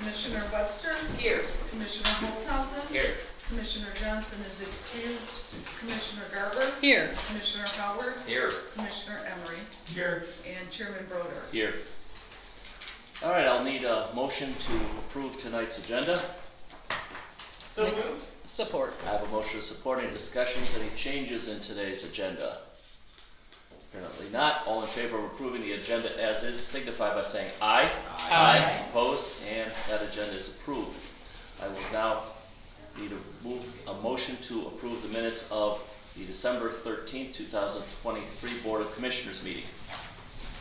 Commissioner Webster? Here. Commissioner Holzhausen? Here. Commissioner Johnson is excused. Commissioner Garber? Here. Commissioner Howard? Here. Commissioner Emery? Here. And Chairman Broder. Here. All right, I'll need a motion to approve tonight's agenda. So moved. Support. I have a motion to support. Any discussions, any changes in today's agenda? Apparently not. All in favor of approving the agenda as is signify by saying aye. Aye. Opposed, and that agenda is approved. I will now need a motion to approve the minutes of the December 13th, 2023 Board of Commissioners meeting.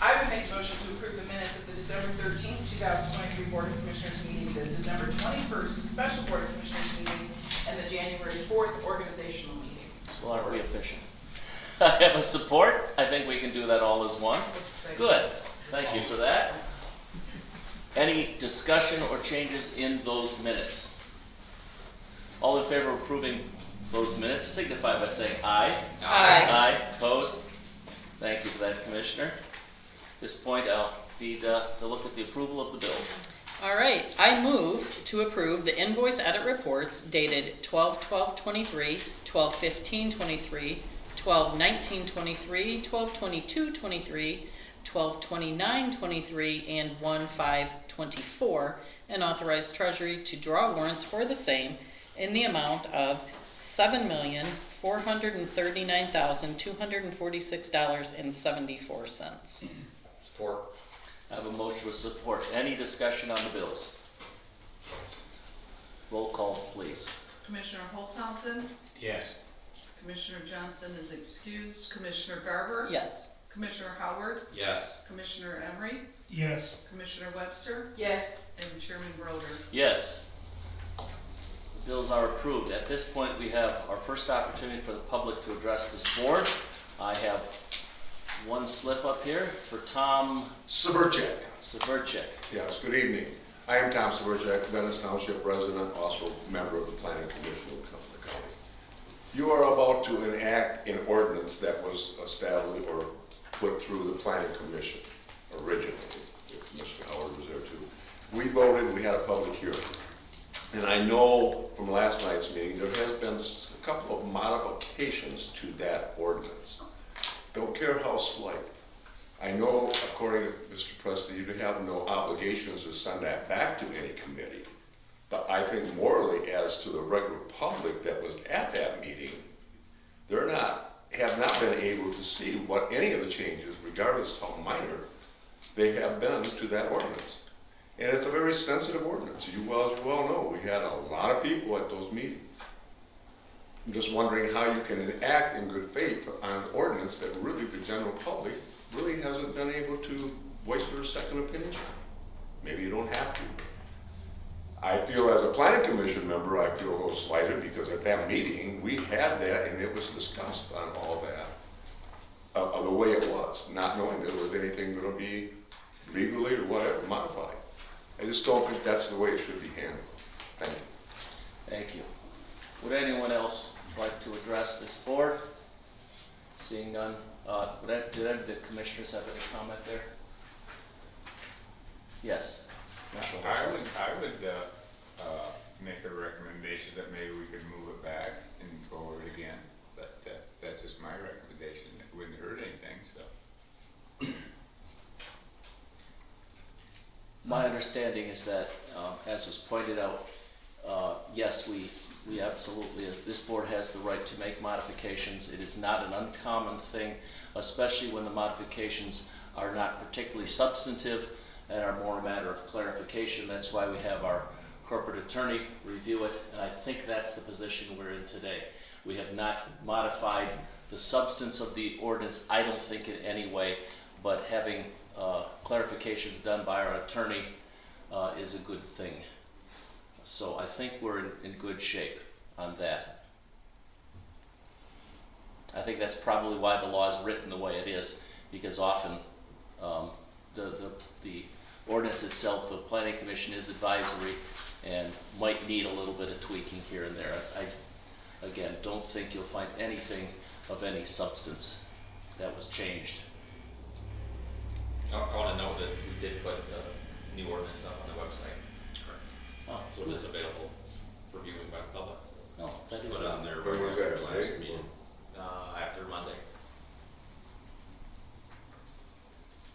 I would make a motion to approve the minutes of the December 13th, 2023 Board of Commissioners meeting, the December 21st Special Board of Commissioners meeting, and the January 4th organizational meeting. So aren't we efficient? I have a support. I think we can do that all as one. Good. Thank you for that. Any discussion or changes in those minutes? All in favor of approving those minutes signify by saying aye. Aye. Aye. Opposed? Thank you for that, Commissioner. At this point, I'll need to look at the approval of the bills. All right, I move to approve the invoice edit reports dated 12/12/23, 12/15/23, 12/19/23, 12/22/23, 12/29/23, and 1/5/24, and authorize Treasury to draw warrants for the same in the amount of $7,439,246.74. Support. I have a motion with support. Any discussion on the bills? Roll call, please. Commissioner Holzhausen? Yes. Commissioner Johnson is excused. Commissioner Garber? Yes. Commissioner Howard? Yes. Commissioner Emery? Yes. Commissioner Webster? Yes. And Chairman Broder. Yes. The bills are approved. At this point, we have our first opportunity for the public to address this board. I have one slip up here for Tom Severchek. Yes, Good evening. I am Tom Severchek, Venice Township resident, also member of the Planning Commission of the county. You are about to enact an ordinance that was established or put through the Planning Commission originally. Mr. Howard was there too. We voted, we had a public hearing. And I know from last night's meeting, there has been a couple of modifications to that ordinance. Don't care how slight. I know, according to Mr. Presley, you have no obligations to send that back to any committee. But I think morally, as to the regular public that was at that meeting, have not been able to see what any of the changes, regardless of how minor, they have been to that ordinance. And it's a very sensitive ordinance. As you well know, we had a lot of people at those meetings. I'm just wondering how you can act in good faith on an ordinance that really the general public really hasn't been able to voice their second opinion. Maybe you don't have to. I feel as a planning commission member, I feel a little slighted because at that meeting, we had that and it was discussed on all that, of the way it was, not knowing that there was anything going to be legally or whatever modified. I just don't think that's the way it should be handled. Thank you. thank you. Would anyone else like to address this board? Seeing none, did any of the commissioners have any comment there? Yes. Commissioner Holzhausen. I would make a recommendation that maybe we could move it back and go over it again, but that's just my recommendation. It wouldn't hurt anything, so. My understanding is that, as was pointed out, yes, we absolutely, this board has the right to make modifications. It is not an uncommon thing, especially when the modifications are not particularly substantive and are more a matter of clarification. That's why we have our corporate attorney review it, and I think that's the position we're in today. We have not modified the substance of the ordinance, I don't think in any way, but having clarifications done by our attorney is a good thing. So I think we're in good shape on that. I think that's probably why the law is written the way it is, because often the ordinance itself, the Planning Commission is advisory and might need a little bit of tweaking here and there. I again, don't think you'll find anything of any substance that was changed. I want to note that we did put the new ordinance up on the website. Oh, So it is available for viewing by the public. no, that is. Put on there When right was after that, last today? meeting, after Monday.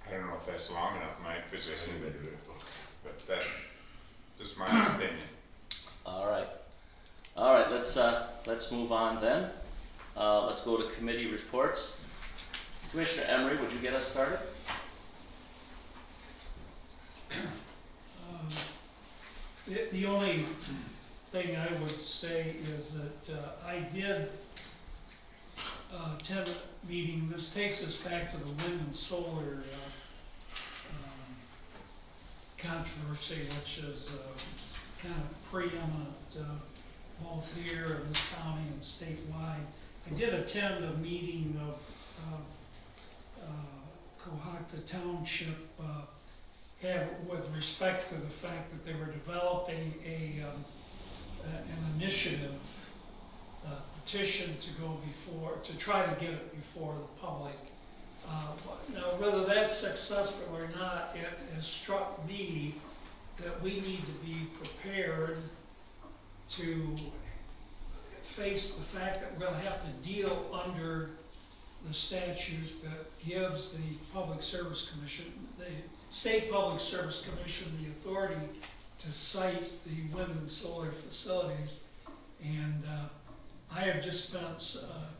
I don't know if that's long enough, my position, but that's just my opinion. All right, let's move on then. Let's go to committee reports. Commissioner Emery, would you get us started? The only thing I would say is that I did attend a meeting. This takes us back to the wind and solar controversy, which is kind of preeminent both here in this county and statewide. I did attend a meeting of Cohocton Township with respect to the fact that they were developing an initiative, petition to go before, to try to get it before the public. Now, whether that's successful or not, it has struck me that we need to be prepared to face the fact that we're going to have to deal under the statute that gives the Public Service Commission, the State Public Service Commission, the authority to cite the wind and solar facilities. And I have just spent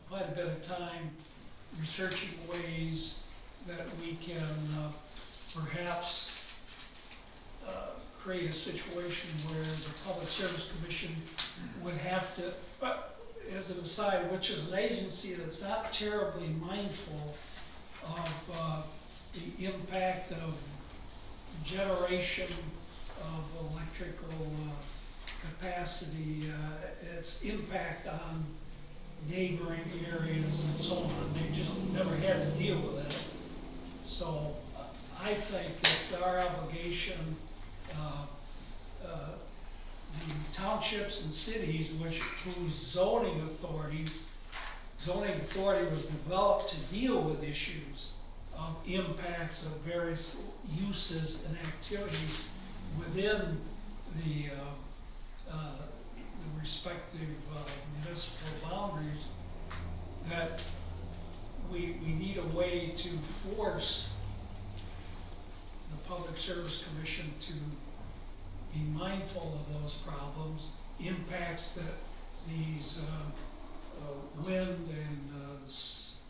quite a bit of time researching ways that we can perhaps create a situation where the Public Service Commission would have to, as an aside, which is an agency that's not terribly mindful of the impact of generation of electrical capacity, its impact on neighboring areas and so on. They just never had to deal with it. So I think it's our obligation, the townships and cities whose zoning authority was developed to deal with issues of impacts of various uses and activities within the respective municipal boundaries, that we need a way to force the Public Service Commission to be mindful of those problems, impacts that these wind and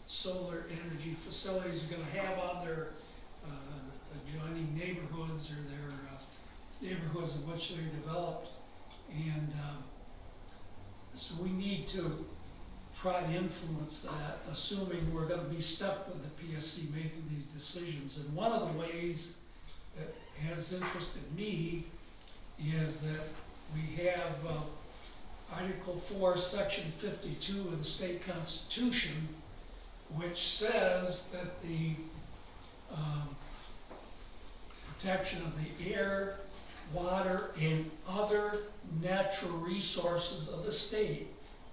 solar energy facilities are going to have on their adjoining neighborhoods or their neighborhoods in which they're developed. And so we need to try to influence that, assuming we're going to be stuck with the PSC making these decisions. And one of the ways that has interested me is that we have Article 4, Section 52 of the state constitution, which says that the protection of the air, water, and other natural resources of the state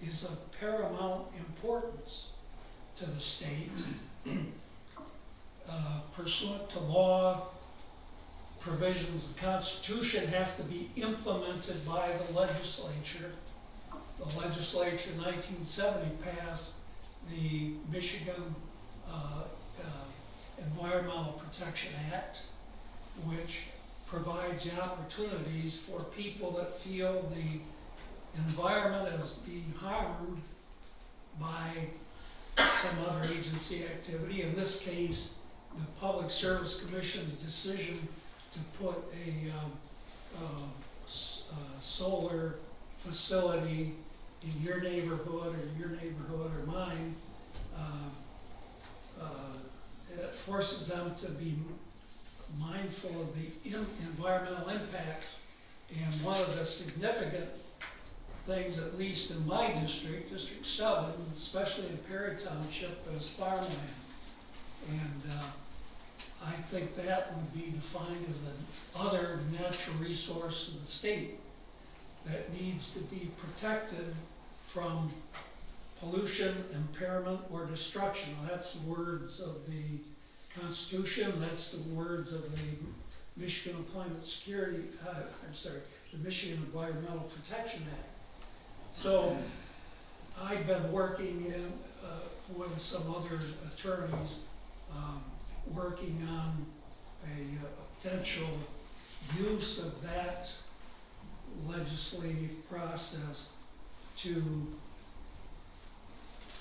is of paramount importance to the state. Pursuant to law, provisions of the Constitution have to be implemented by the legislature. The legislature in 1970 passed the Michigan Environmental Protection Act, which provides the opportunities for people that feel the environment is being harmed by some other agency activity. In this case, the Public Service Commission's decision to put a solar facility in your neighborhood or mine, it forces them to be mindful of the environmental impacts. And one of the significant things, at least in my district, District 7, especially in Perry Township, is farmland. And I think that would be defined as another natural resource of the state that needs to be protected from pollution, impairment, or destruction. That's the words of the Constitution, that's the words of the Michigan Employment Security, the Michigan Environmental Protection Act. So I've been working with some other attorneys, working on a potential use of that legislative process to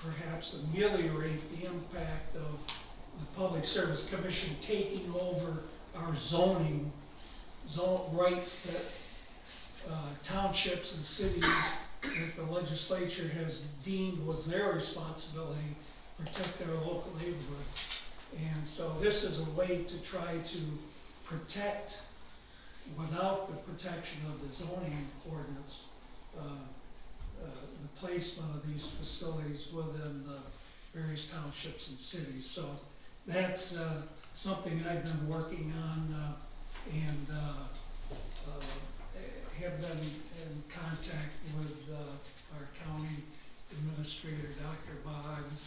perhaps ameliorate the impact of the Public Service Commission taking over our zone rights that townships and cities that the legislature has deemed was their responsibility to protect their local neighborhoods. And so this is a way to try to protect, without the protection of the zoning ordinance, the placement of these facilities within the various townships and cities. So that's something I've been working on and have been in contact with our county administrator, Dr. Boggs,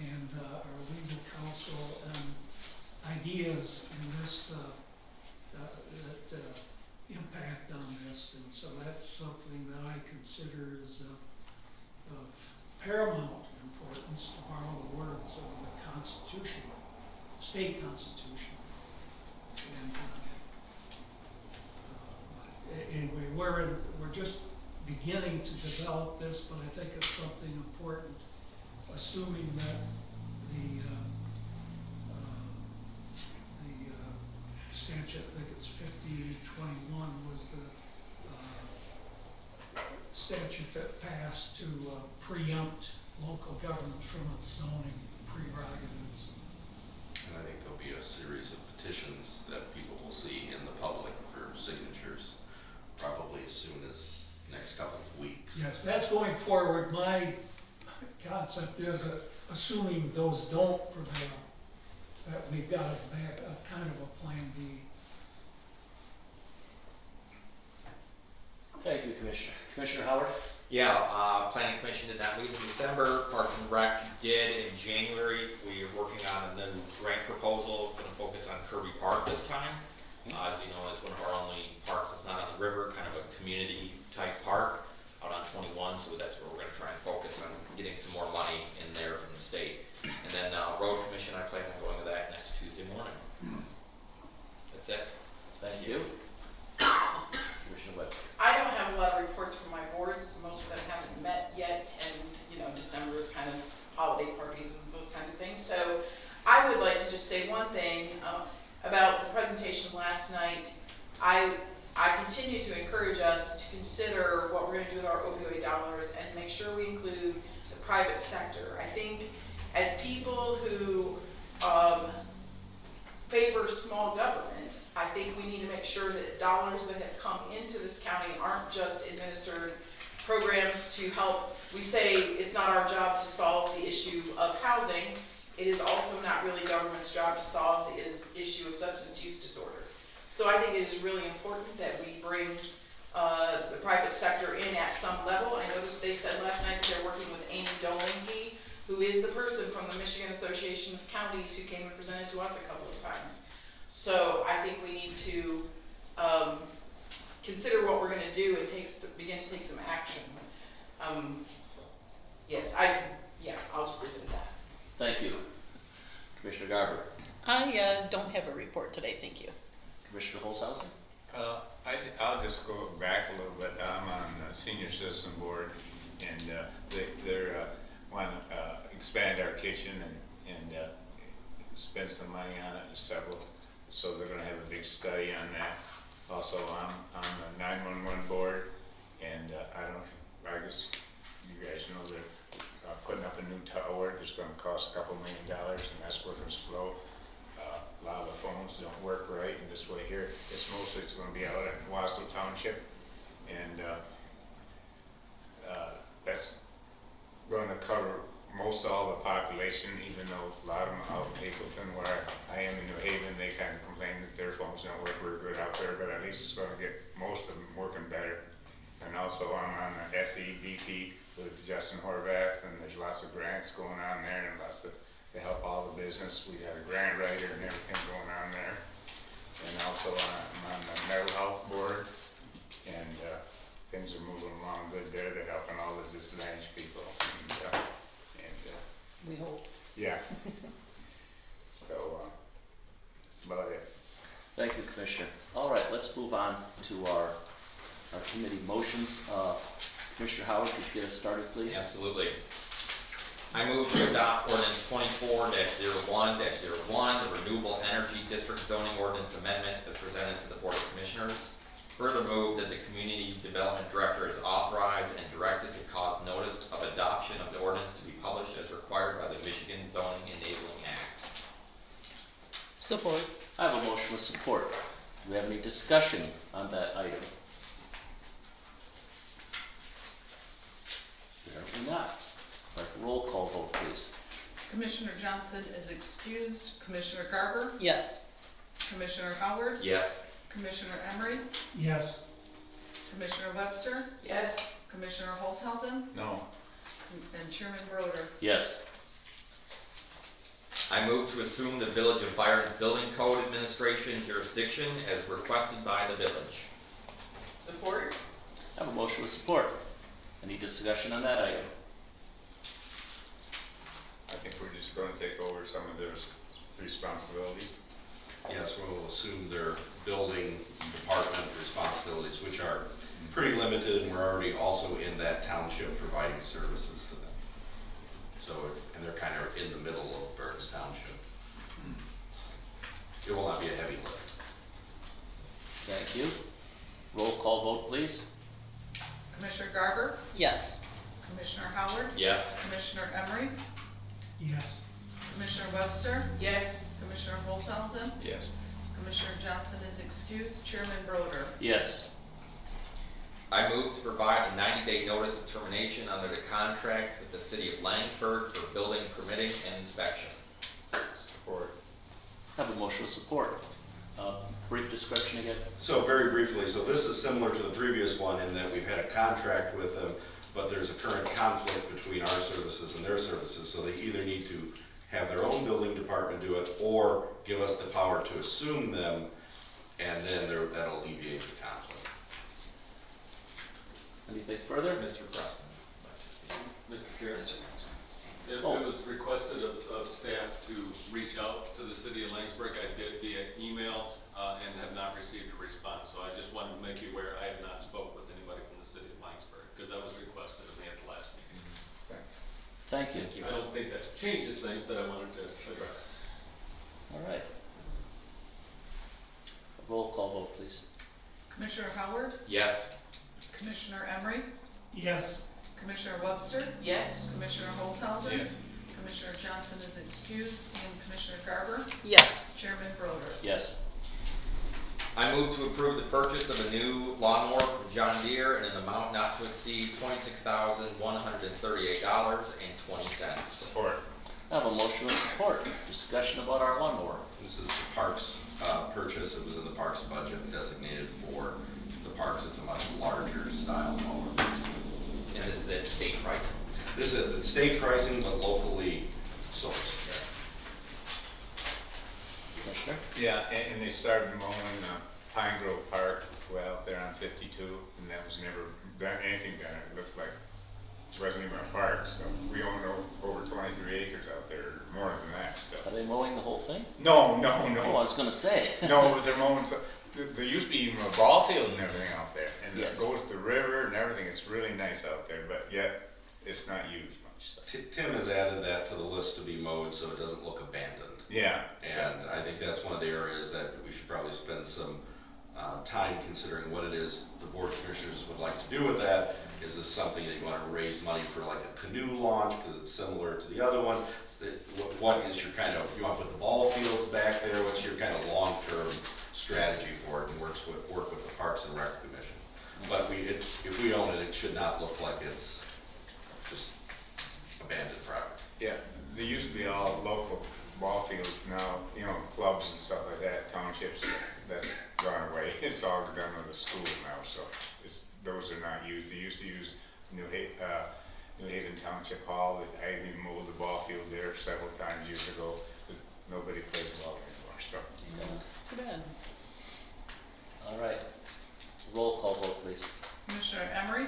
and our legal counsel, and ideas in this that impact on this. And so that's something that I consider is of paramount importance, to borrow the words of the Constitution, state Constitution. And anyway, we're just beginning to develop this, but I think it's something important, assuming that the statute, I think it's 5021, was the statute that passed to preempt local government from its zoning prerogatives. And I think there'll be a series of petitions that people will see in the public for signatures, probably as soon as the next couple of weeks. Yes, that's going forward. My concept is that assuming those don't prevail, that we've got a kind of a plan B. Thank you, Commissioner. Commissioner Howard? Yeah, Planning Commission did not meet in December. Parks and Rec did in January. We are working on a new grant proposal, going to focus on Kirby Park this time. As you know, it's one of our only parks that's not on the river, kind of a community type park out on 21. So that's where we're going to try and focus on getting some more money in there from the state. And then Road Commission, I plan on going to that next Tuesday morning. That's it. Thank you. Commissioner Webb? I don't have a lot of reports from my boards. Most of them haven't met yet, and December is kind of holiday parties and those kinds of things. So I would like to just say one thing about the presentation last night. I continue to encourage us to consider what we're going to do with our opioid dollars and make sure we include the private sector. I think as people who favor small government, I think we need to make sure that dollars that have come into this county aren't just administered programs to help. We say it's not our job to solve the issue of housing. It is also not really government's job to solve the issue of substance use disorder. So I think it is really important that we bring the private sector in at some level. I noticed they said last night that they're working with Amy Dolinke, who is the person from the Michigan Association of Counties who came and presented to us a couple of times. So I think we need to consider what we're going to do and begin to take some action. I'll just leave it at that. Thank you. Commissioner Garber? I don't have a report today, thank you. Commissioner Holzhausen? I'll just go back a little bit. I'm on the Senior Citizen Board, and they're want to expand our kitchen and spend some money on it, several. So they're going to have a big study on that. Also, I'm on the 911 board, and I guess you guys know they're putting up a new tower. It's going to cost a couple $1 million, and that's working slow. A lot of the phones don't work right, and this way here, it's going to be out in Wassaw Township, and that's going to cover most all the population, even though a lot of them out in Hazleton, where I am in New Haven, they kind of complain that their phones don't work very good out there, but at least it's going to get most of them working better. And also I'm on the SEVP with Justin Horvath, and there's lots of grants going on there and lots to help all the business. We got a grant writer and everything going on there. and also I'm on the mental health board, and things are moving along good there. They're helping all the disadvantaged people, and We hope. yeah. So that's about it. Thank you, Commissioner. All right, let's move on to our committee motions. Commissioner Howard, could you get us started, please? Absolutely. I move to adopt ordinance 24-01-01, the Renewable Energy District Zoning Ordinance Amendment as presented to the Board of Commissioners. Further move that the Community Development Director is authorized and directed to cause notice of adoption of the ordinance to be published as required by the Michigan Zoning Enabling Act. Support. I have a motion with support. Do we have any discussion on that item? Apparently not. Like roll call vote, please. Commissioner Johnson is excused. Commissioner Garber, Yes. Commissioner Howard, Yes. Commissioner Emery, Yes. Commissioner Webster, Yes. Commissioner Holzhausen, No. and Chairman Broder. Yes. I move to assume the Village of Byron's Building Code Administration jurisdiction as requested by the village. Support? I have a motion with support. Any discussion on that item? I think we're just going to take over some of their responsibilities. Yes, we'll assume their building department responsibilities, which are pretty limited, and we're already also in that township providing services to them. So, and they're kind of in the middle of Burns Township. It will not be a heavy lift. Thank you. Roll call vote, please. Commissioner Garber, Yes. Commissioner Howard, Yes. Commissioner Emery, Yes. Commissioner Webster, Yes. Commissioner Holzhausen, Yes. Commissioner Johnson is excused. Chairman Broder. Yes. I move to provide a 90-day notice of termination under the contract with the City of Langsburg for building permitting and inspection. Support. I have a motion with support. Brief description again. So very briefly, so this is similar to the previous one in that we've had a contract with them, but there's a current conflict between our services and their services, so they either need to have their own building department do it or give us the power to assume them, and then that'll alleviate the conflict. Anything further? Mr. Preston. Mr. Chair, it Oh. was requested of staff to reach out to the city of Langsburg. I did via email and have not received a response. So I just wanted to make you aware, I have not spoke with anybody from the city of Langsburg because that was requested of me at the last meeting. Thanks. Thank you. I don't think that changes things, but I wanted to address. All right. Roll call vote, please. Commissioner Howard, Yes. Commissioner Emery, Yes. Commissioner Webster, Yes. Commissioner Holzhausen, Yes. Commissioner Johnson is excused, and Commissioner Garber, Yes. Chairman Broder. Yes. I move to approve the purchase of a new lawnmower from John Deere in an amount not to exceed $26,138.20. Support. I have a motion with support. Discussion about our lawnmower. This is the parks purchase. It was in the parks budget designated for the parks. It's a much larger style mower. And this is at state pricing. It's state pricing, but locally sourced. Commissioner? Yeah, and they started mowing Pine Grove Park, well, there on 52, and that was never done, anything done. It looked like it wasn't even a park, so we own over 23 acres out there, more than that, so. Are they mowing the whole thing? No, Oh, I was gonna say. No, but they're mowing, there used to be even a ball field and everything out there, and Yes. it goes to the river and everything, it's really nice out there, but yet, it's not used much. Tim has added that to the list to be mowed so it doesn't look abandoned. Yeah. so- And I think that's one of the areas that we should probably spend some time considering what it is the board of commissioners would like to do with that. Is this something that you want to raise money for, like a canoe launch, because it's similar to the other one? What is your kind of, you want to put the ball fields back there? What's your kind of long-term strategy for it, and work with the Parks and Rec Commission? But if we own it, it should not look like it's just abandoned property. Yeah, they used to be all local ball fields now, you know, clubs and stuff like that, townships, that's gone away. It's all done with the school now, so those are not used. They used to use New Haven Township Hall. I even mowed the ball field there several times years ago, but nobody plays ball anymore, so. Too bad. All right. Roll call vote, please. Commissioner Emery,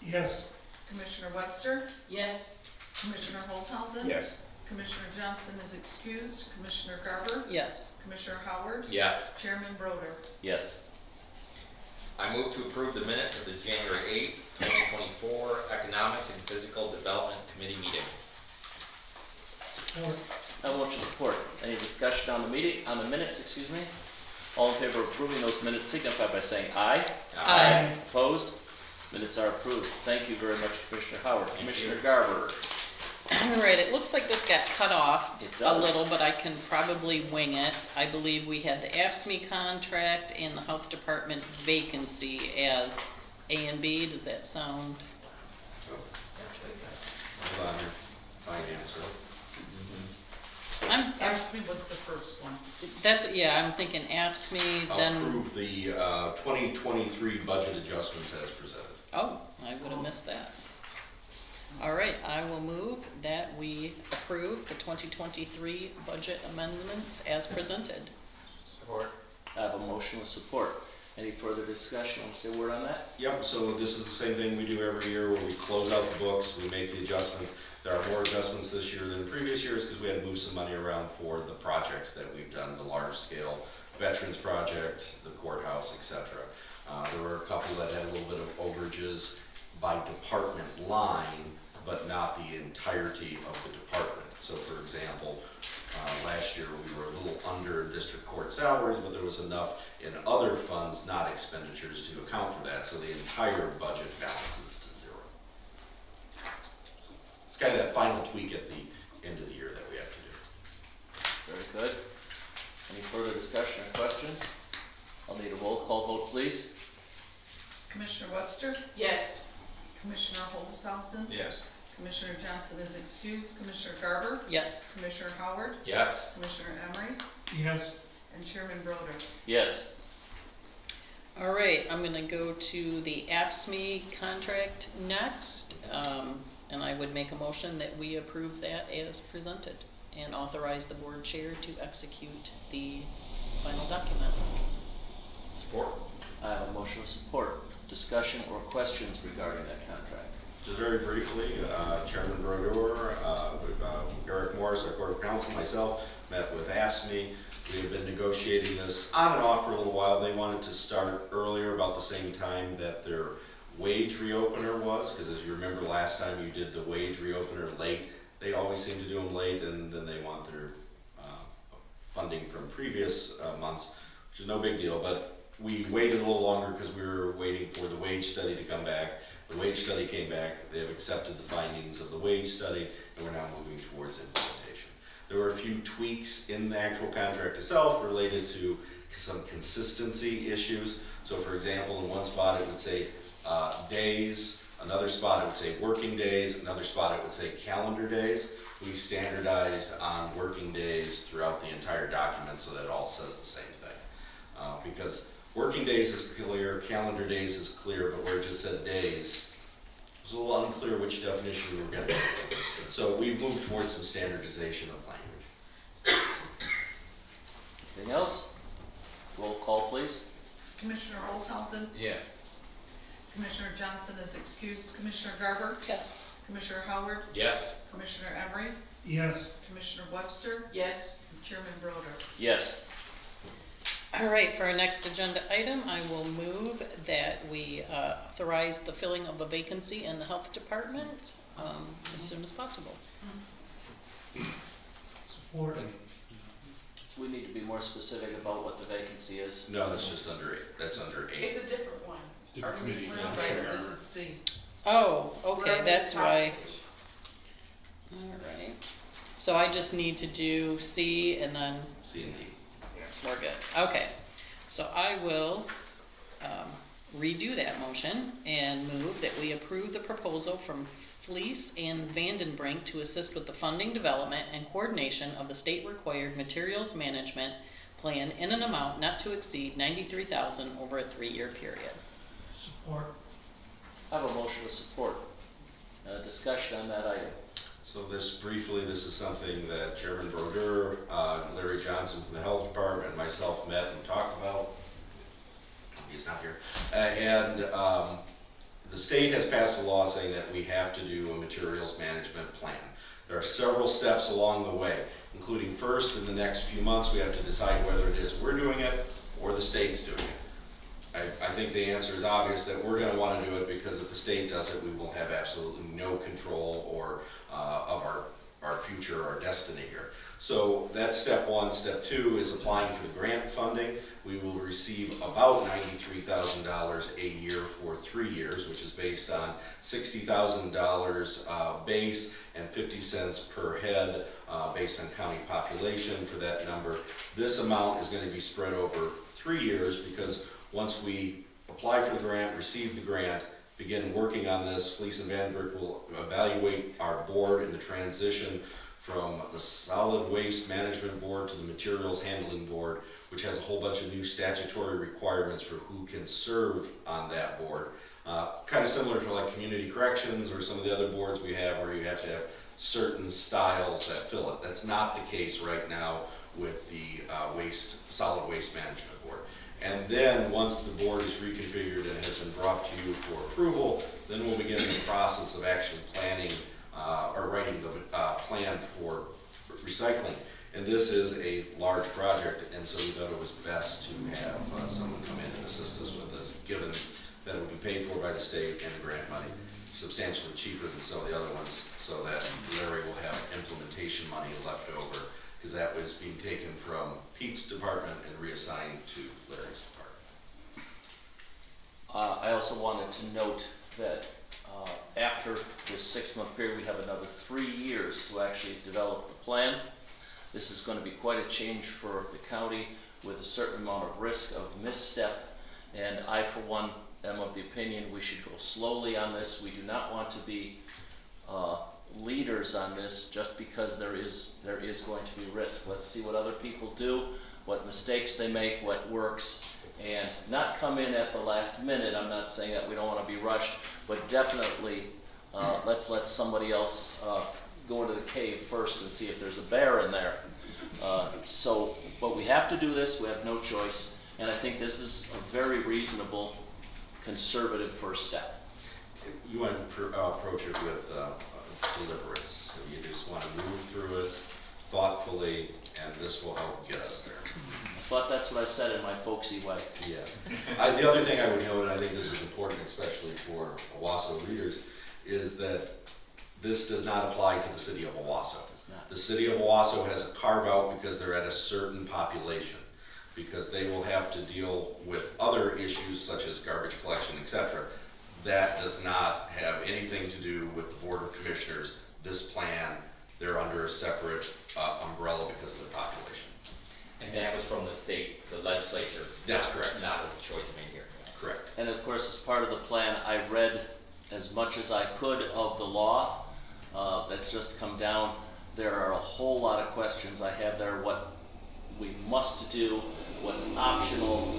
Yes. Commissioner Webster, Yes. Commissioner Olshausen. Yes. Commissioner Johnson is excused. Commissioner Garber, Yes. Commissioner Howard, Yes. Chairman Broder. Yes. I move to approve the minutes of the January 8th, 2024 Economic and Physical Development Committee meeting. I have a motion support. Any discussion on the meeting, on the minutes, excuse me? All in favor of approving those minutes signify by saying aye. Aye. Opposed? Minutes are approved. Thank you very much, Commissioner Howard. Thank Commissioner you. Garber. All right, it looks like this got cut off It a does. little, but I can probably wing it. I believe we had the AFSCME contract and the health department vacancy as A and B. Does that sound? Hold on here, finance, right? Ask me what's the first one. Yeah, I'm thinking AFSCME, then, Approve the 2023 budget adjustments as presented. oh, I would have missed that. All right, I will move that we approve the 2023 budget amendments as presented. Support. I have a motion with support. Any further discussion? Want to say a word on that? Yep, so this is the same thing we do every year where we close out the books, we make the adjustments. There are more adjustments this year than previous years because we had to move some money around for the projects that we've done, the large scale veterans project, the courthouse, etc. There were a couple that had a little bit of overages by department line, but not the entirety of the department. So for example, last year we were a little under district court salaries, but there was enough in other funds, not expenditures, to account for that. So the entire budget balances to zero. It's kind of that final tweak at the end of the year that we have to do. Very good. Any further discussion or questions? I'll need a roll call vote, please. Commissioner Webster, Yes. Commissioner Olshausen, Yes. Commissioner Johnson is excused. Commissioner Garber, Yes. Commissioner Howard, Yes. Commissioner Emery, Yes. and Chairman Broder. Yes. All right, I'm gonna go to the AFSCME contract next, and I would make a motion that we approve that as presented and authorize the board chair to execute the final document. Support. I have a motion with support. Discussion or questions regarding that contract? Just very briefly, Chairman Brodeur, Eric Morris, our Court of Counsel, myself, met with AFSCME. We have been negotiating this on and off for a little while. They wanted to start earlier, about the same time that their wage reopener was, because as you remember last time you did the wage reopener late. They always seem to do them late, and then they want their funding from previous months, which is no big deal, but we waited a little longer because we were waiting for the wage study to come back. The wage study came back, they have accepted the findings of the wage study, and we're now moving towards implementation. There were a few tweaks in the actual contract itself related to some consistency issues. So for example, in one spot it would say days, another spot it would say working days, another spot it would say calendar days. We standardized on working days throughout the entire document so that it all says the same thing. Because working days is clear, calendar days is clear, but where it just said days, it was a little unclear which definition we were getting. So we've moved towards some standardization of language. Anything else? Roll call, please. Commissioner Olshausen, Yes. Commissioner Johnson is excused. Commissioner Garber, Yes. Commissioner Howard, Yes. Commissioner Emery, Yes. Commissioner Webster, Yes. and Chairman Broder. Yes. All right, for our next agenda item, I will move that we authorize the filling of a vacancy in the health department as soon as possible. Support. We need to be more specific about what the vacancy is. No, that's just under eight. That's under eight. It's a different one. We're not right, this is C. Oh, We're okay, on the that's top why. page. All right. So I just need to do C and then C and D. we're good. Okay. So I will redo that motion and move that we approve the proposal from Fleece and Vandenbrink to assist with the funding, development, and coordination of the state-required materials management plan in an amount not to exceed $93,000 over a 3-year period. Support. I have a motion with support. Discussion on that item. So this is something that Chairman Brodeur, Larry Johnson from the Health Department, and myself met and talked about. he's not here. The state has passed a law saying that we have to do a materials management plan. There are several steps along the way, including first, in the next few months, we have to decide whether it is we're doing it or the state's doing it. I think the answer is obvious that we're going to want to do it, because if the state does it, we will have absolutely no control or of our future, our destiny here. So that's step one. Step two is applying for the grant funding. We will receive about $93,000 a year for 3 years, which is based on $60,000 base and 50 cents per head based on county population for that number. This amount is going to be spread over 3 years, because once we apply for the grant, receive the grant, begin working on this, Fleece and Vandenberg will evaluate our board in the transition from the Solid Waste Management Board to the Materials Handling Board, which has a whole bunch of new statutory requirements for who can serve on that board. Kind of similar to like community corrections or some of the other boards we have, where you have to have certain styles that fill it. That's not the case right now with the Solid Waste Management Board. And then once the board is reconfigured and has been brought to you for approval, then we'll begin the process of actually planning or writing the plan for recycling. And this is a large project, and so we thought it was best to have someone come in and assist us with this, given that it would be paid for by the state and the grant money, substantially cheaper than some of the other ones, so that Larry will have implementation money left over, because that was being taken from Pete's department and reassigned to Larry's department. I also wanted to note that after this 6-month period, we have another 3 years to actually develop the plan. This is going to be quite a change for the county, with a certain amount of risk of misstep, and I, for one, am of the opinion we should go slowly on this. We do not want to be leaders on this just because there is going to be risk. Let's see what other people do, what mistakes they make, what works, and not come in at the last minute. I'm not saying that we don't want to be rushed, but definitely let's let somebody else go into the cave first and see if there's a bear in there. But we have to do this. We have no choice, and I think this is a very reasonable, conservative first step. You want to approach it with deliberance. So you just want to move through it thoughtfully, and this will help get us there. But that's what I said in my folksy way. Yeah. The other thing I would note, and I think this is important, especially for Owasso readers, is that this does not apply to the city of Owasso. The city of Owasso has a carve out because they're at a certain population, because they will have to deal with other issues such as garbage collection, etc. That does not have anything to do with the Board of Commissioners. This plan, they're under a separate umbrella because of the population. And that was from the state, the legislature? That's correct. Not a choice made here. Correct. And of course, as part of the plan, I read as much as I could of the law that's just come down. There are a whole lot of questions I have there, what we must do, what's optional,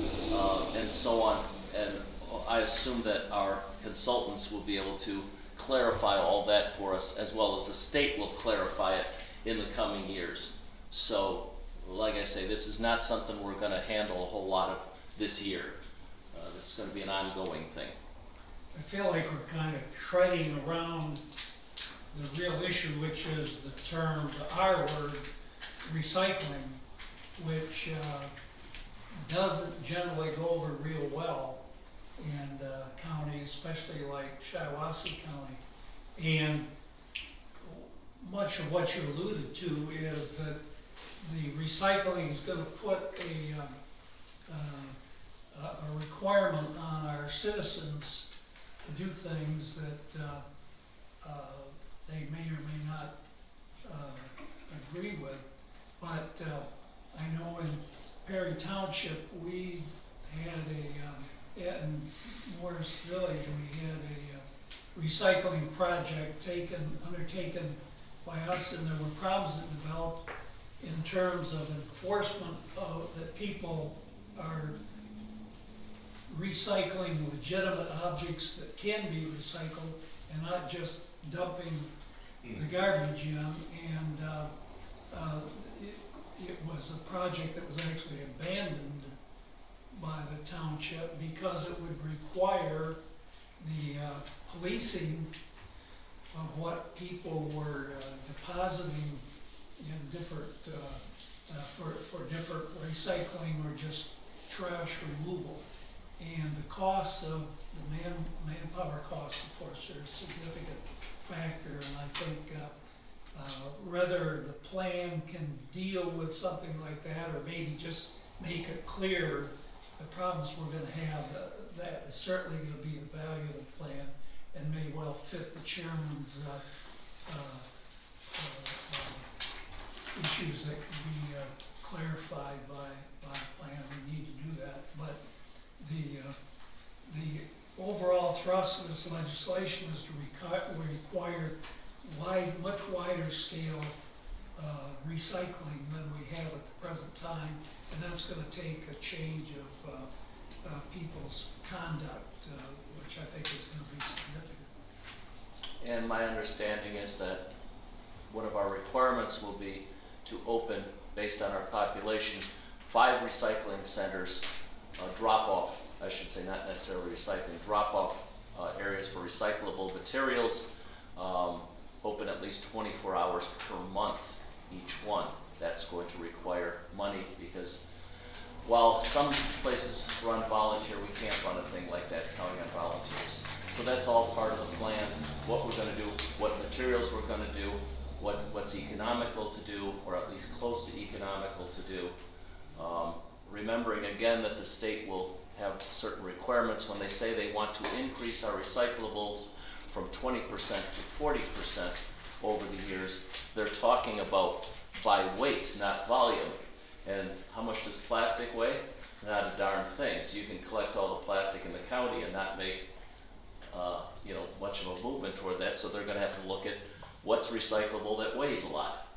and so on. And I assume that our consultants will be able to clarify all that for us, as well as the state will clarify it in the coming years. So, like I say, this is not something we're going to handle a whole lot of this year. This is going to be an ongoing thing. I feel like we're kind of treading around the real issue, which is the term, the R word, recycling, which doesn't generally go over real well in counties, especially like Shiawassee County. And much of what you alluded to is that the recycling is going to put a requirement on our citizens to do things that they may or may not agree with. But I know in Perry Township, we had in Morris Village, we had a recycling project undertaken by us, and there were problems that developed in terms of enforcement that people are recycling legitimate objects that can be recycled and not just dumping the garbage in. And it was a project that was actually abandoned by the township because it would require the policing of what people were depositing in different, for different recycling or just trash removal. And the costs of the manpower costs, of course, are a significant factor, and I think whether the plan can deal with something like that, or maybe just make it clear the problems we're gonna have, that is certainly gonna be the value of the plan, and may well fit the chairman's issues that can be clarified by the plan. We need to do that, but the overall thrust of this legislation is to require much wider scale recycling than we have at the present time, and that's going to take a change of people's conduct, which I think is going to be significant. And my understanding is that one of our requirements will be to open, based on our population, 5 recycling centers, drop-off, I should say, not necessarily recycling, drop-off areas for recyclable materials, open at least 24 hours per month, each one. That's going to require money because while some places run volunteer, we can't run a thing like that counting on volunteers. So that's all part of the plan, what we're gonna do, what materials we're gonna do, what's economical to do, or at least close to economical to do. Remembering again that the state will have certain requirements when they say they want to increase our recyclables from 20% to 40% over the years. They're talking about by weight, not volume. And how much does plastic weigh? Not a darn thing. So you can collect all the plastic in the county and not make much of a movement toward that. So they're going to have to look at what's recyclable that weighs a lot.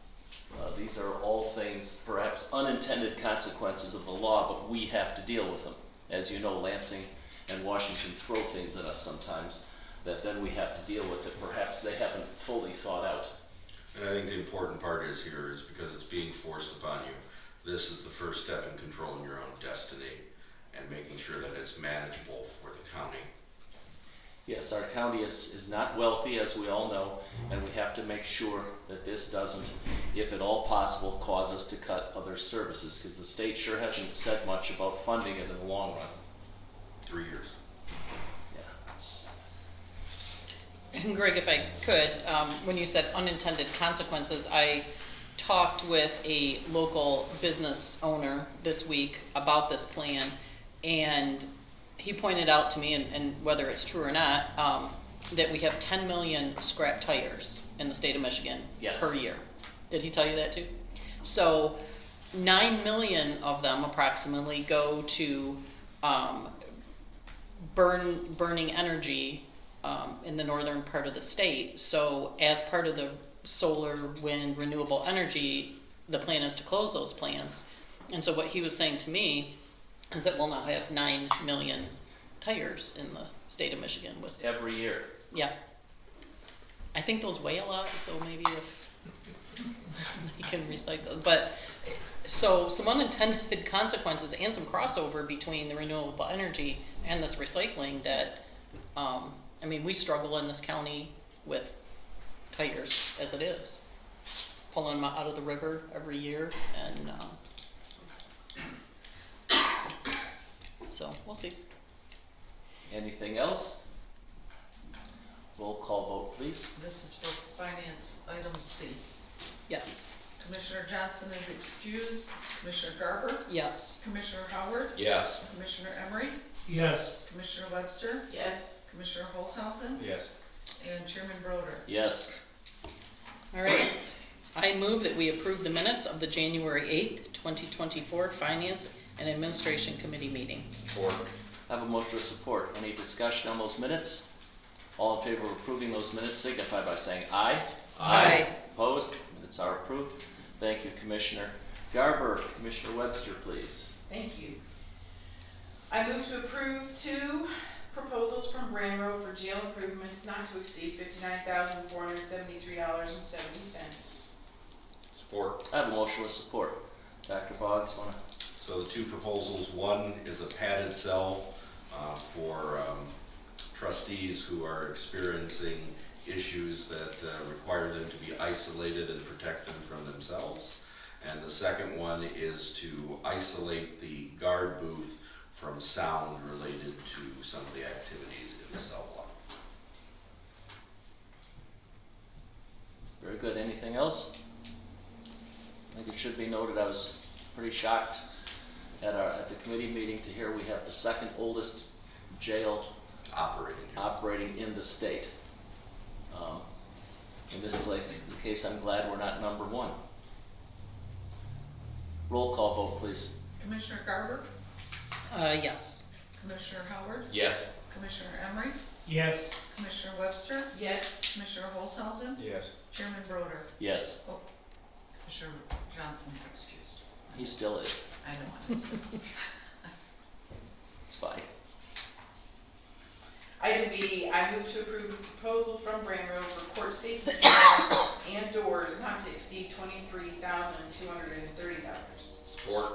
These are all things, perhaps unintended consequences of the law, but we have to deal with them. As you know, Lansing and Washington throw things at us sometimes that then we have to deal with it. Perhaps they haven't fully thought out. And I think the important part is here is because it's being forced upon you. This is the first step in controlling your own destiny and making sure that it's manageable for the county. Yes, our county is not wealthy, as we all know, and we have to make sure that this doesn't, if at all possible, cause us to cut other services, because the state sure hasn't said much about funding it in the long run. 3 years. And Greg, if I could, when you said unintended consequences, I talked with a local business owner this week about this plan, and he pointed out to me, and whether it's true or not, that we have 10 million scrap tires in the state of Michigan per year. Did he tell you that too? So 9 million of them approximately go to burning energy in the northern part of the state. So as part of the solar, wind, renewable energy, the plan is to close those plants. And so what he was saying to me is that we'll now have 9 million tires in the state of Michigan. With every year. Yeah. I think those weigh a lot, so maybe if you can recycle. But so some unintended consequences and some crossover between the renewable energy and this recycling that, I mean, we struggle in this county with tires as it is, pulling them out of the river every year, and so we'll see. Anything else? Roll call vote, please. This is for finance, item C. Yes. Commissioner Johnson is excused. Commissioner Garber? Yes. Commissioner Howard? Yes. Commissioner Emery? Yes. Commissioner Webster? Yes. Commissioner Holzhausen? Yes. And Chairman Broder. Yes. All right. I move that we approve the minutes of the January 8th, 2024 Finance and Administration Committee meeting. Support. I have a motion with support. Any discussion on those minutes? All in favor of approving those minutes signify by saying aye. Aye. Opposed? Minutes are approved. Thank you, Commissioner Garber. Commissioner Webster, please. Thank you. I move to approve 2 proposals from Ramro for jail improvements not to exceed $59,473.70. Support. I have a motion with support. Dr. Boggs, want to So the two proposals, one is a padded cell for trustees who are experiencing issues that require them to be isolated and protect them from themselves. And the second one is to isolate the guard booth from sound related to some of the activities in the cell block. Very good. Anything else? I think it should be noted, I was pretty shocked at the committee meeting to hear we have the second oldest jail operating in the state. In this case, I'm glad we're not number one. Roll call vote, please. Commissioner Garber, Yes. Commissioner Howard, Yes. Commissioner Emery, Yes. Commissioner Webster, Yes. Commissioner Olshausen, Yes. Chairman Broder. Yes, Oh, Commissioner Johnson's excused. he still is. I know. It's fine. Item B, I move to approve a proposal from Bramro for court safety cameras and doors not to exceed $23,230. Support.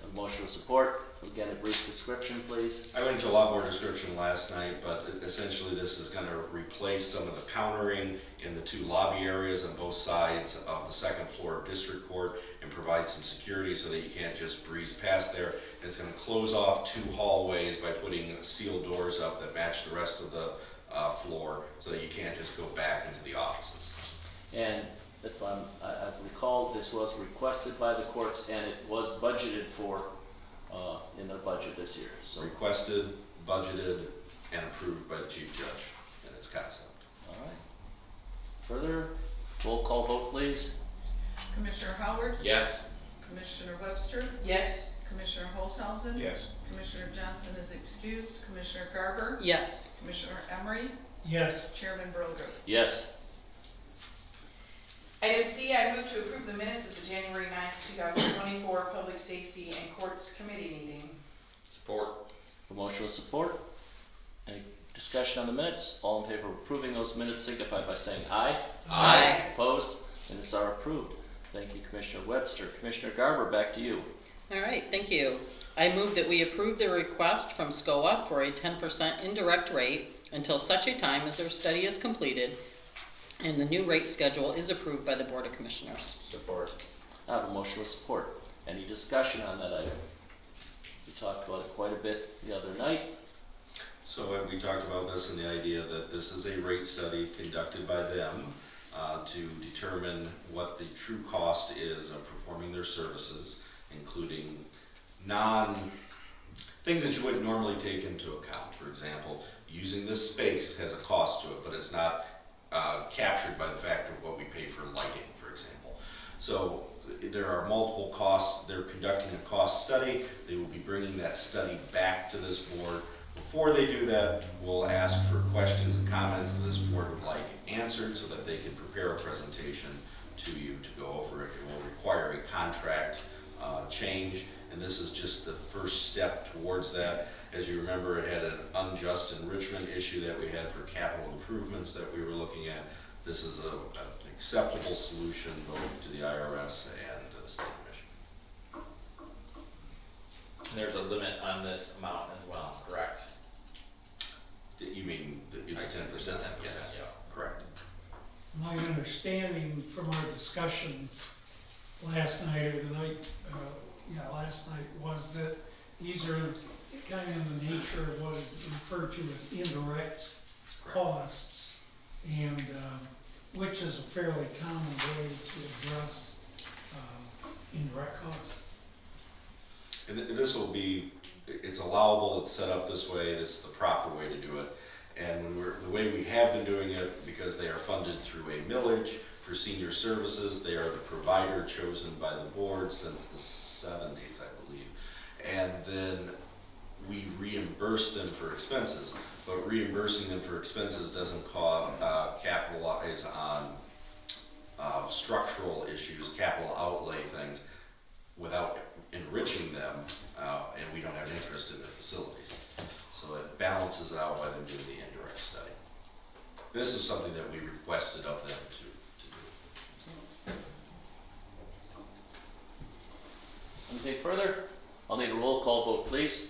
A motion with support. Again, a brief description, please. I went into a lot more description last night, but essentially this is going to replace some of the countering in the two lobby areas on both sides of the second floor of District Court and provide some security so that you can't just breeze past there. And it's going to close off two hallways by putting steel doors up that match the rest of the floor so that you can't just go back into the offices. And if I recall, this was requested by the courts and it was budgeted for in their budget this year. So, Requested, budgeted, and approved by the Chief Judge in its concept. all right. Further, roll call vote, please. Commissioner Howard, Yes. Commissioner Webster, Yes. Commissioner Olshausen, Yes. Commissioner Johnson is excused, Commissioner Garber, Yes. Commissioner Emery, Yes. Chairman Broder. Yes. Item C, I move to approve the minutes of the January 9th, 2024 Public Safety and Courts Committee meeting. Support. A motion with support. Any discussion on the minutes? All in favor of approving those minutes signify by saying aye. Aye. Opposed? Minutes are approved. Thank you, Commissioner Webster. Commissioner Garber, back to you. All right, thank you. I move that we approve the request from SCOA for a 10% indirect rate until such a time as their study is completed and the new rate schedule is approved by the Board of Commissioners. Support. I have a motion with support. Any discussion on that item? We talked about it quite a bit the other night. So we talked about this and the idea that this is a rate study conducted by them to determine what the true cost is of performing their services, including things that you wouldn't normally take into account. For example, using this space has a cost to it, but it's not captured by the fact of what we pay for lighting, for example. So there are multiple costs. They're conducting a cost study. They will be bringing that study back to this board. Before they do that, we'll ask for questions and comments that this board would like answered so that they can prepare a presentation to you to go over it. It will require a contract change, and this is just the first step towards that. As you remember, it had an unjust enrichment issue that we had for capital improvements that we were looking at. This is an acceptable solution both to the IRS and to the State Commission. And there's a limit on this amount as well, correct? You mean the 10%? 10%, Yes, yeah. correct. My understanding from our discussion last night or the night, last night was that these are kind of in the nature of what is referred to as indirect costs, and which is a fairly common way to address indirect costs. And this will be, it's allowable, it's set up this way, this is the proper way to do it. And the way we have been doing it, because they are funded through a millage for senior services, they are the provider chosen by the board since the 70s, I believe. And then we reimburse them for expenses, but reimbursing them for expenses doesn't capitalize on structural issues, capital outlay things, without enriching them, and we don't have an interest in their facilities. So it balances it out by them doing the indirect study. This is something that we requested of them to do. Anything further? I'll need a roll call vote, please.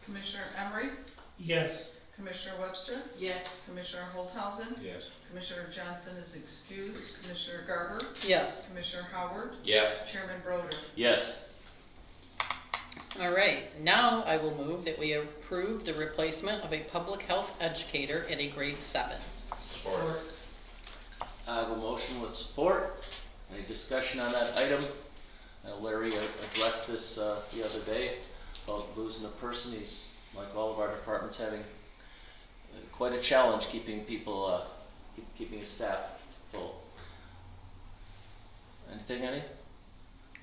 Commissioner Emery, Yes. Commissioner Webster, Yes. Commissioner Holzhausen, Yes. Commissioner Johnson is excused, Commissioner Garber, Yes. Commissioner Howard, Yes. Chairman Broder. Yes. All right, now I will move that we approve the replacement of a public health educator at a grade 7. Support. I have a motion with support. Any discussion on that item? Larry addressed this the other day about losing a person. He's, like all of our departments, having quite a challenge keeping people, keeping his staff full. Anything, any?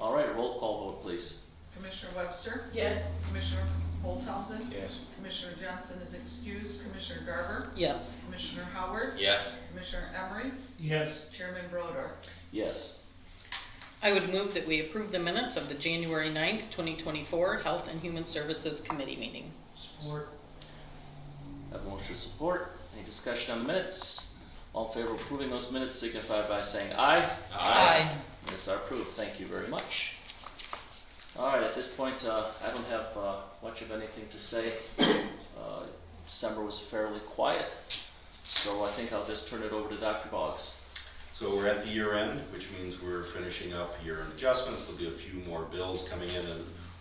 All right, roll call vote, please. Commissioner Webster, Yes. Commissioner Holzhausen, Yes. Commissioner Johnson is excused, Commissioner Garber, Yes. Commissioner Howard, Yes. Commissioner Emery, Yes. Chairman Broder. Yes. I would move that we approve the minutes of the January 9th, 2024 Health and Human Services Committee meeting. Support. I have motion with support. Any discussion on the minutes? All in favor of approving those minutes signify by saying aye. Minutes are approved. Thank you very much. All right, at this point, I don't have much of anything to say. December was fairly quiet, so I think I'll just turn it over to Dr. Boggs. So we're at the year end, which means we're finishing up year-end adjustments. There'll be a few more bills coming in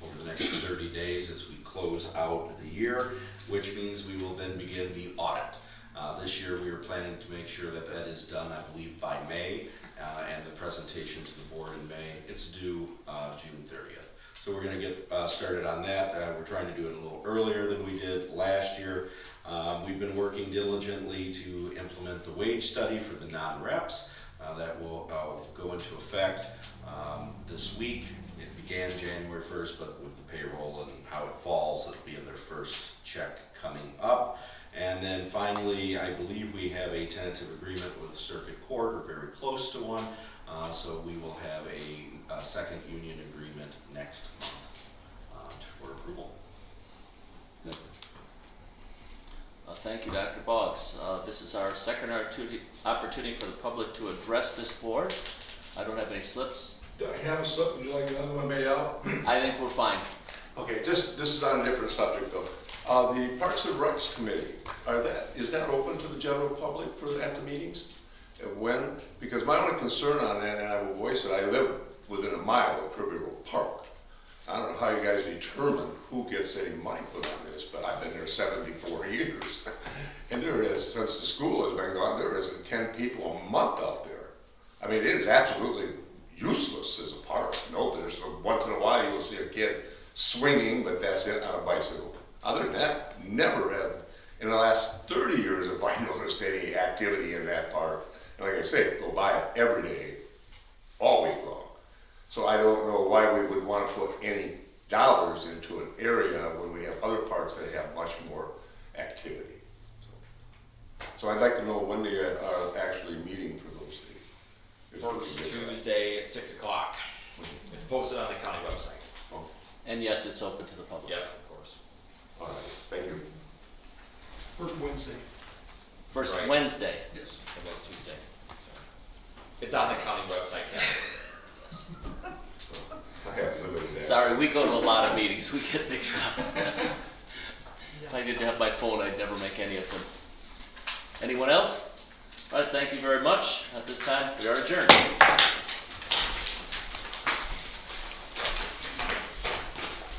over the next 30 days as we close out the year, which means we will then begin the audit. This year we are planning to make sure that that is done, I believe, by May, and the presentation to the board in May. It's due June 30th. So we're going to get started on that. We're trying to do it a little earlier than we did last year. We've been working diligently to implement the wage study for the non-reps. That will go into effect this week. It began January 1st, but with the payroll and how it falls, it'll be in their first check coming up. And then finally, I believe we have a tentative agreement with Circuit Court, or very close to one. So we will have a second union agreement next month for approval. Good. Thank you, Dr. Boggs. This is our second opportunity for the public to address this board. I don't have any slips. Do I have a slip? Would you like another one made out? I think we're fine. Okay, this is on a different subject though. The Parks and Recs Committee, is that open to the general public at the meetings? When? Because my only concern on that, and I will voice it, I live within a mile of Kirby Road Park. I don't know how you guys determine who gets any money put on this, but I've been there 74 years. And there is, since the school has been gone, there isn't 10 people a month out there. I mean, it is absolutely useless as a park. No, there's once in a while you'll see a kid swinging, but that's it, on a bicycle. Other than that, never have, in the last 30 years, have I noticed any activity in that park. And like I say, go by it every day, all week long. So I don't know why we would want to put any dollars into an area when we have other parks that have much more activity. So I'd like to know when they are actually meeting for those days. If we First can get that. Tuesday at 6 o'clock. It's posted on the county website. Oh, And yes, it's open to the public. Yes, of course. all right, thank you. First Wednesday. First Right. Wednesday. Yes. And that's Tuesday. It's on the county website, Ken. I have limited that. Sorry, we go to a lot of meetings. We get mixed up. If I didn't have my phone, I'd never make any of them. Anyone else? All right, thank you very much. At this time, we are adjourned.